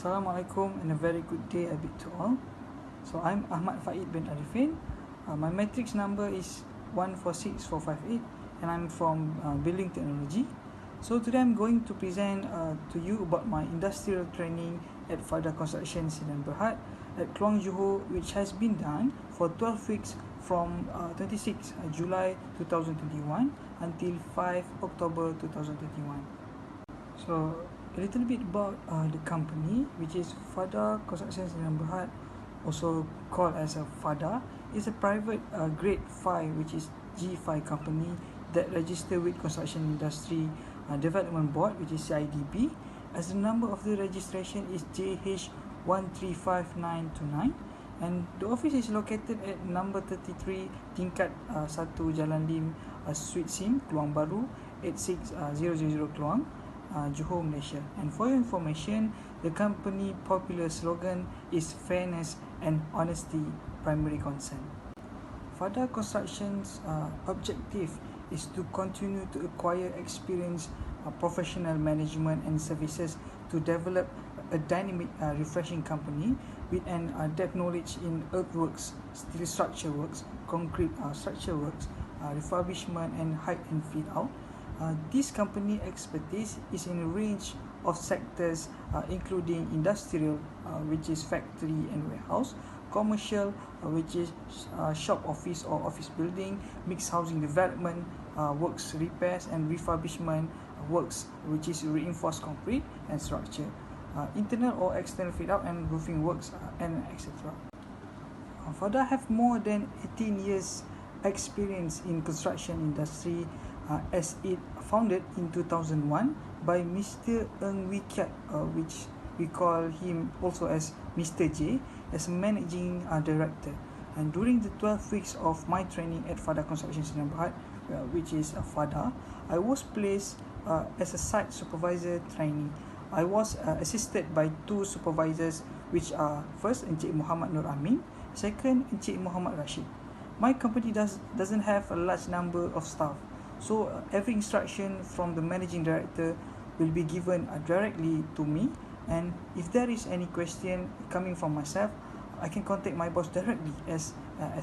Assalamualaikum and a very good day I bid to all. So I'm Ahmad Faid bin Arifin. My matrix number is 146458 and I'm from Building Technology. So today I'm going to present to you about my industrial training at Fada Construction Sinan Berhad at Kluang Johor, which has been done for 12 weeks from 26 July 2021 until 5 October 2021. So a little bit about the company, which is Fada Construction Sinan Berhad, also called as a Fada, is a private grade 5, which is G5 company that registered with Construction Industry Development Board, which is CIDB, as the number of the registration is JH135929, and the office is located at number 33 Tingkat 1 Jalan Lim, Suite Sim, Kluang Baru, 86000 Kluang, Johor, Malaysia. And for your information, the company popular slogan is fairness and honesty primary concern. Fada Construction's objective is to continue to acquire experience, professional management and services to develop a dynamic, refreshing company with an depth knowledge in earthworks, steel structure works, concrete structure works, refurbishment and height and fit out. This company expertise is in a range of sectors including industrial, which is factory and warehouse, commercial, which is shop office or office building, mixed housing development, works repairs and refurbishment works, which is reinforced concrete and structure, internal or external fit out and roofing works, and etc. Fada have more than 18 years experience in construction industry, as it founded in 2001 by Mr. Ng Wee Kiat, which we call him also as Mr. J, as managing director. And during the 12 weeks of my training at Fada Construction Sinan Berhad, which is Fada, I was placed as a site supervisor trainee. I was assisted by two supervisors, which are first Encik Muhammad Nur Amin, second Encik Muhammad Rashid. My company doesn't have a large number of staff, so every instruction from the managing director will be given directly to me, and if there is any question coming from myself, I can contact my boss directly as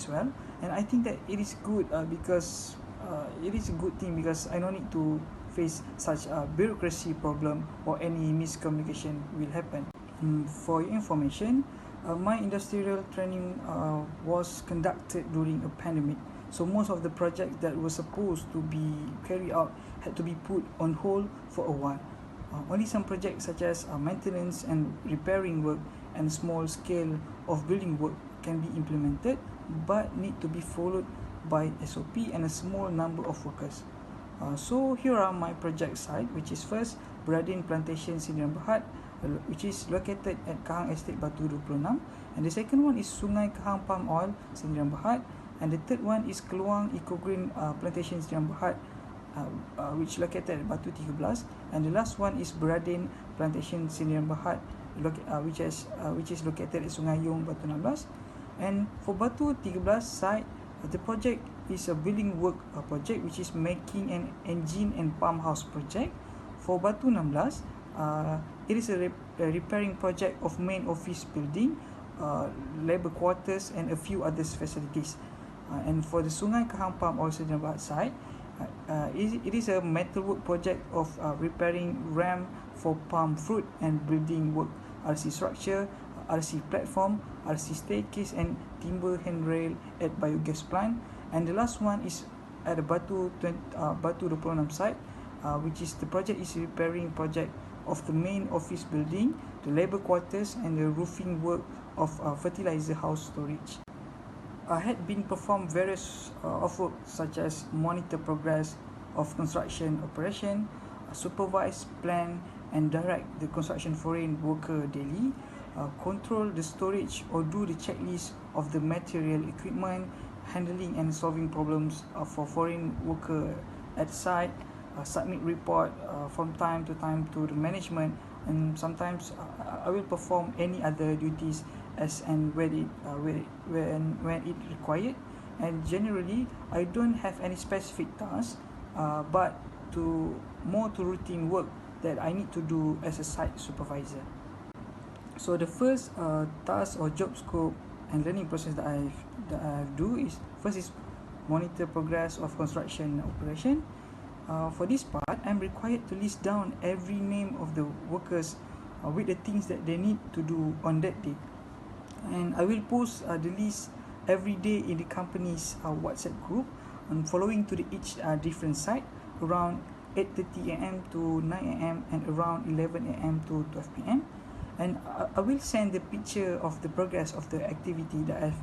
well. And I think that it is good because it is a good thing because I don't need to face such a bureaucracy problem or any miscommunication will happen. For your information, my industrial training was conducted during a pandemic, so most of the projects that were supposed to be carried out had to be put on hold for a while. Only some projects such as maintenance and repairing work and small scale of building work can be implemented, but need to be followed by SOP and a small number of workers. So here are my project site, which is first Bradin Plantation Sinan Berhad, which is located at Kahang Estate Batu 26, and the second one is Sungai Kahang Palm Oil Sinan Berhad, and the third one is Keluang Eco Green Plantation Sinan Berhad, which located at Batu 13, and the last one is Bradin Plantation Sinan Berhad, which is located at Sungai Yong Batu 16. And for Batu 13 site, the project is a building work project, which is making an engine and pump house project. For Batu 16, it is a repairing project of main office building, labour quarters and a few other facilities. And for the Sungai Kahang Palm Oil Sinan Berhad site, it is a metalwork project of repairing ramp for palm fruit and building work, RC structure, RC platform, RC staircase and timber handrail at biogas plant. And the last one is at the Batu 26 site, which is the project is repairing project of the main office building, the labour quarters and the roofing work of fertilizer house storage. I had been performed various of work such as monitor progress of construction operation, supervise, plan and direct the construction foreign worker daily, control the storage or do the checklist of the material equipment, handling and solving problems for foreign worker at site, submit report from time to time to the management, and sometimes I will perform any other duties as and when it required. And generally I don't have any specific tasks, but more to routine work that I need to do as a site supervisor. So the first task or job scope and learning process that I do is first is monitor progress of construction operation. For this part, I'm required to list down every name of the workers with the things that they need to do on that day, and I will post the list every day in the company's WhatsApp group, and following to the each different site around 8:30 a.m. to 9 a.m. and around 11 a.m. to 12 p.m. And I will send the picture of the progress of the activity that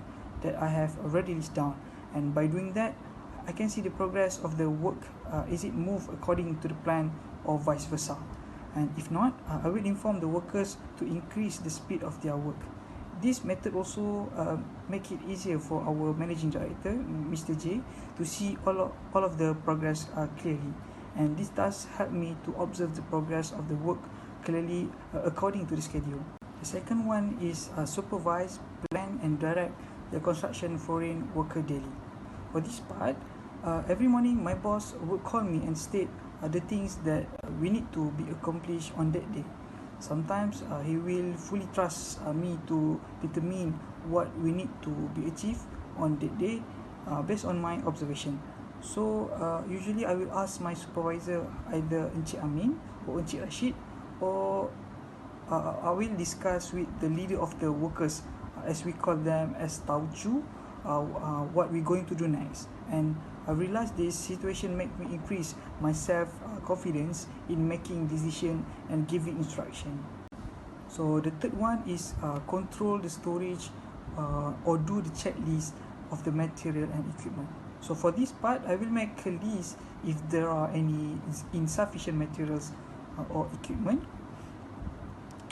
I have already listed down, and by doing that, I can see the progress of the work. Is it moved according to the plan or vice versa? And if not, I will inform the workers to increase the speed of their work. This method also make it easier for our managing director, Mr. J, to see all of the progress clearly, and this does help me to observe the progress of the work clearly according to the schedule. The second one is supervise, plan and direct the construction foreign worker daily. For this part, every morning my boss would call me and state the things that we need to be accomplished on that day. Sometimes he will fully trust me to determine what we need to be achieved on that day based on my observation. So usually I will ask my supervisor, either Encik Amin or Encik Rashid, or I will discuss with the leader of the workers, as we call them as Tauchu, what we're going to do next. And I realized this situation make me increase my self confidence in making decision and giving instruction. So the third one is control the storage or do the checklist of the material and equipment. So for this part, I will make a list if there are any insufficient materials or equipment.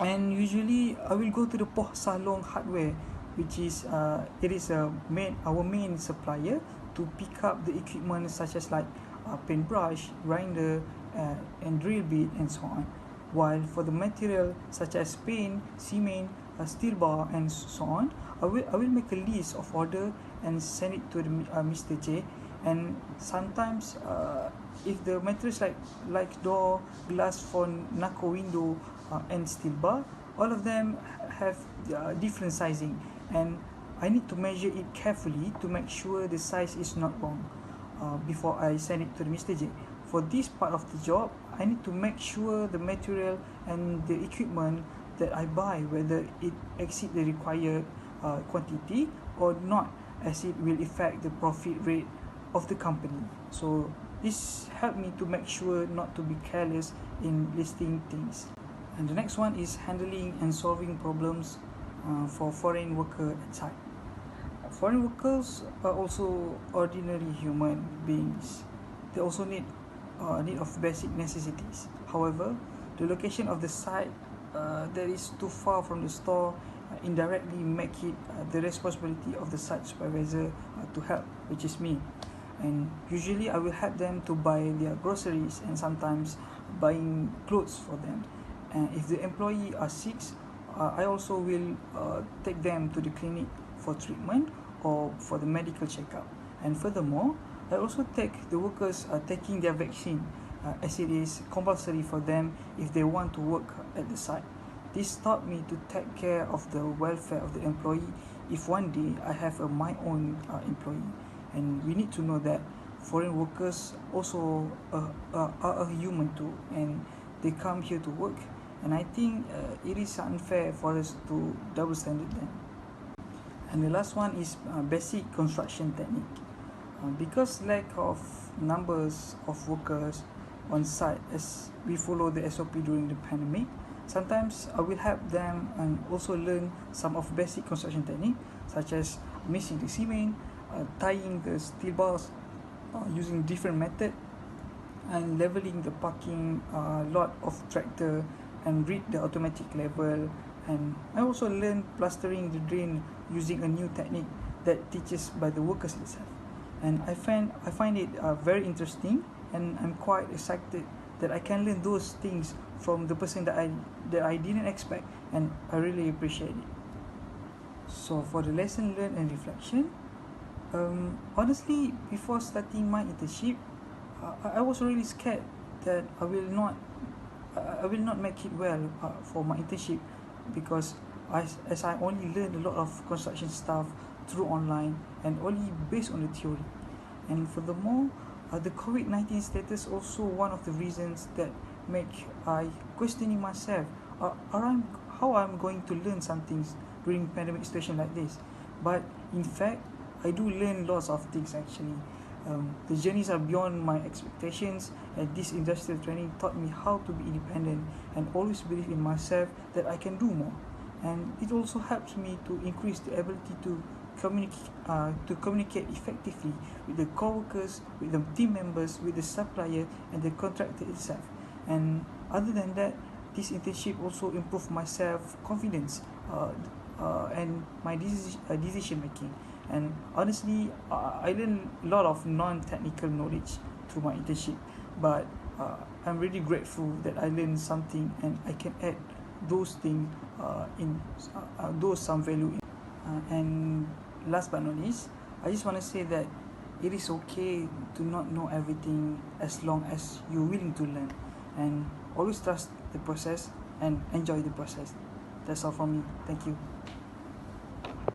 And usually I will go to the Poh Salong Hardware, which is our main supplier, to pick up the equipment such as like paintbrush, grinder, and drill bit and so on. While for the material such as paint, cement, steel bar and so on, I will make a list of order and send it to the Mr. J. And sometimes if the materials like door, glass for Naco window and steel bar, all of them have different sizing, and I need to measure it carefully to make sure the size is not wrong before I send it to the Mr. J. For this part of the job, I need to make sure the material and the equipment that I buy, whether it exceed the required quantity or not, as it will affect the profit rate of the company. So this helped me to make sure not to be careless in listing things. And the next one is handling and solving problems for foreign worker at site. Foreign workers are also ordinary human beings. They also need of basic necessities. However, the location of the site that is too far from the store indirectly make it the responsibility of the site supervisor to help, which is me. And usually I will help them to buy their groceries and sometimes buying clothes for them. And if the employee are sick, I also will take them to the clinic for treatment or for the medical checkup. And furthermore, I also take the workers taking their vaccine, as it is compulsory for them if they want to work at the site. This taught me to take care of the welfare of the employee if one day I have my own employee. And we need to know that foreign workers also are a human too, and they come here to work. And I think it is unfair for us to double standard them. And the last one is basic construction technique. Because lack of numbers of workers on site as we follow the SOP during the pandemic, sometimes I will help them and also learn some of basic construction technique, such as mixing the cement, tying the steel bars using different method, and leveling the parking lot of tractor and read the automatic level. And I also learned plastering the drain using a new technique that teaches by the workers itself. And I find it very interesting, and I'm quite excited that I can learn those things from the person that I didn't expect, and I really appreciate it. So for the lesson learned and reflection, honestly, before starting my internship, I was really scared that I will not make it well for my internship, because as I only learned a lot of construction stuff through online and only based on the theory. And furthermore, the COVID-19 status also one of the reasons that make I questioning myself how I'm going to learn some things during pandemic situation like this. But in fact, I do learn lots of things actually. The journeys are beyond my expectations, and this industrial training taught me how to be independent and always believe in myself that I can do more. And it also helps me to increase the ability to communicate effectively with the co-workers, with the team members, with the supplier and the contractor itself. And other than that, this internship also improved my self-confidence and my decision making. And honestly, I learned a lot of non-technical knowledge through my internship, but I'm really grateful that I learned something and I can add those things in those some value in. And last but not least, I just want to say that it is okay to not know everything as long as you're willing to learn, and always trust the process and enjoy the process. That's all from me. Thank you.